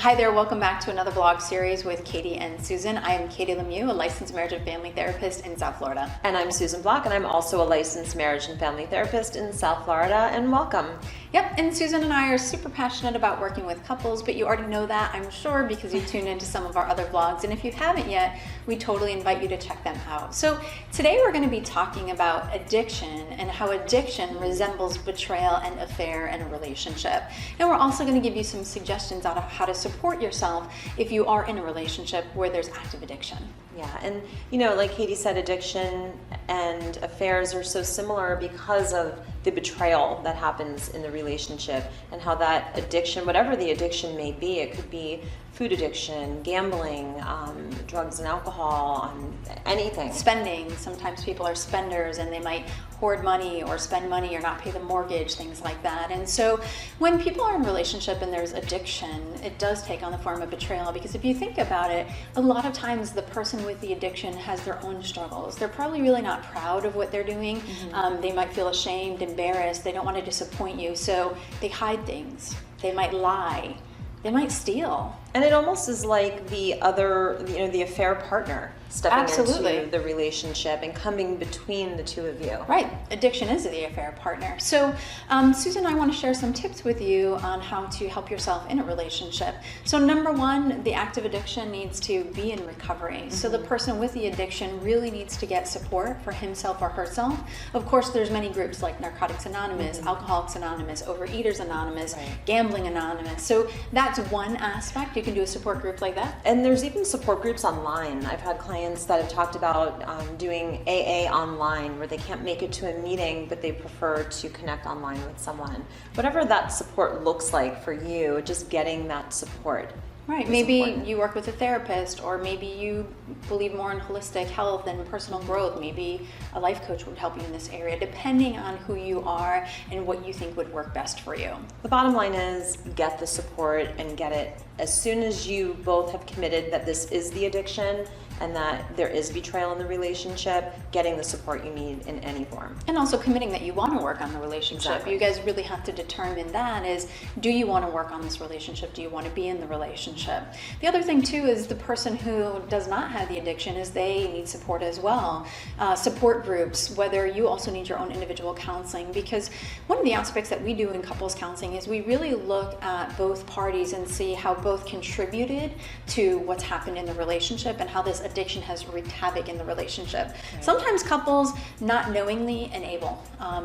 Hi there, welcome back to another blog series with Katie and Susan. I am Katie Lemieux, a licensed marriage and family therapist in South Florida. And I'm Susan Block, and I'm also a licensed marriage and family therapist in South Florida, and welcome. Yep, and Susan and I are super passionate about working with couples, but you already know that, I'm sure, because you tuned into some of our other vlogs, and if you haven't yet, we totally invite you to check them out. So today we're going to be talking about addiction and how addiction resembles betrayal and affair in a relationship. And we're also going to give you some suggestions on how to support yourself if you are in a relationship where there's active addiction. Yeah, and like Katie said, addiction and affairs are so similar because of the betrayal that happens in the relationship, and how that addiction, whatever the addiction may be, it could be food addiction, gambling, drugs and alcohol, anything. Spending. Sometimes people are spenders and they might hoard money or spend money or not pay the mortgage, things like that. And so when people are in a relationship and there's addiction, it does take on the form of betrayal, because if you think about it, a lot of times the person with the addiction has their own struggles. They're probably really not proud of what they're doing. Mm-hmm. They might feel ashamed, embarrassed. They don't want to disappoint you, so they hide things. They might lie. They might steal. And it almost is like the other, the affair partner stepping Absolutely. into the relationship and coming between the two of you. Right. Addiction is the affair partner. So Susan and I want to share some tips with you on how to help yourself in a relationship. So number one, the active addiction needs to be in recovery. Mm-hmm. So the person with the addiction really needs to get support for himself or herself. Of course, there's many groups like Narcotics Anonymous, mm-hmm. Alcoholics Anonymous, Overeaters Anonymous, right. Gambling Anonymous. So that's one aspect. You can do a support group like that. And there's even support groups online. I've had clients that have talked about doing AA online, where they can't make it to a meeting, but they prefer to connect online with someone. Whatever that support looks like for you, just getting that support. Right. Maybe you work with a therapist, or maybe you believe more in holistic health and personal growth. Maybe a life coach would help you in this area, depending on who you are and what you think would work best for you. The bottom line is get the support and get it as soon as you both have committed that this is the addiction and that there is betrayal in the relationship, getting the support you need in any form. And also committing that you want to work on the relationship. Exactly. You guys really have to determine that is, do you want to work on this relationship? Do you want to be in the relationship? The other thing too is the person who does not have the addiction is they need support as well. Support groups, whether you also need your own individual counseling, because one of the aspects that we do in couples counseling is we really look at both parties and see how both contributed to what's happened in the relationship and how this addiction has wreaked havoc in the relationship. Right. Sometimes couples not knowingly enable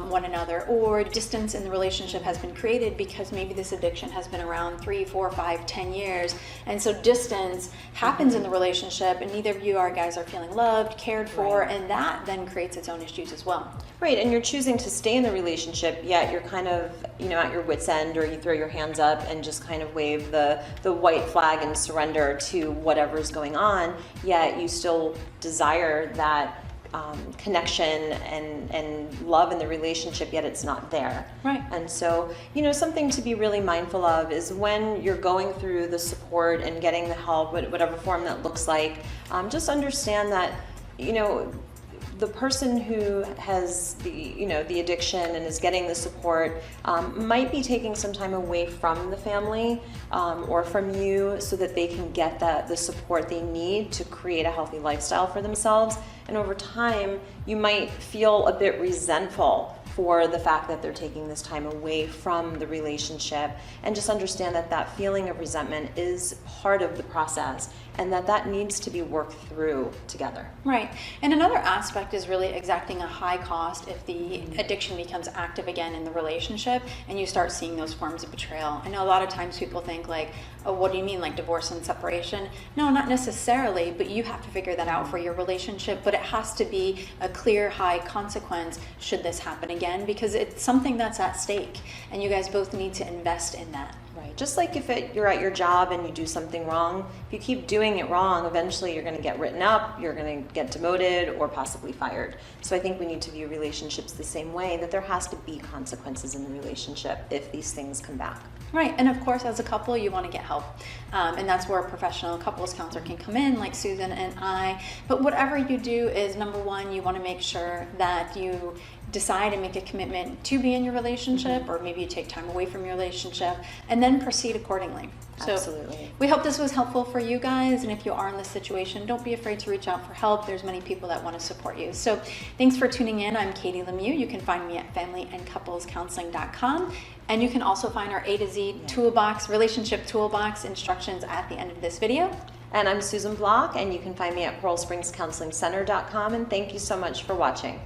one another, or distance in the relationship has been created because maybe this addiction has been around 3, 4, 5, 10 years. And so distance happens in the relationship, and neither of you guys are feeling loved, cared for, right. And that then creates its own issues as well. Right, and you're choosing to stay in the relationship, yet you're kind of, at your wit's end, or you throw your hands up and just kind of wave the white flag and surrender to whatever's going on, yet you still desire that connection and love in the relationship, yet it's not there. Right. And so, something to be really mindful of is when you're going through the support and getting the help, whatever form that looks like, just understand that, the person who has the addiction and is getting the support might be taking some time away from the family or from you, so that they can get the support they need to create a healthy lifestyle for themselves. And over time, you might feel a bit resentful for the fact that they're taking this time away from the relationship, and just understand that feeling of resentment is part of the process, and that needs to be worked through together. Right. And another aspect is really exacting a high cost if the addiction becomes active again in the relationship and you start seeing those forms of betrayal. I know a lot of times people think like, oh, what do you mean, like divorce and separation? No, not necessarily, but you have to figure that out for your relationship. But it has to be a clear, high consequence should this happen again, because it's something that's at stake, and you guys both need to invest in that. Right. Just like if you're at your job and you do something wrong, if you keep doing it wrong, eventually you're going to get written up, you're going to get demoted, or possibly fired. So I think we need to view relationships the same way, that there has to be consequences in the relationship if these things come back. Right, and of course, as a couple, you want to get help. And that's where a professional couples counselor can come in, like Susan and I. But whatever you do is, number one, you want to make sure that you decide and make a commitment to be in your relationship, or maybe you take time away from your relationship, and then proceed accordingly. So Absolutely. we hope this was helpful for you guys, and if you are in this situation, don't be afraid to reach out for help. There's many people that want to support you. So thanks for tuning in. I'm Katie Lemieux. You can find me at familyandcouplescounseling.com, and you can also find our A to Z toolbox, relationship toolbox instructions at the end of this video. And I'm Susan Block, and you can find me at PearlSpringsCounselingCenter.com, and thank you so much for watching.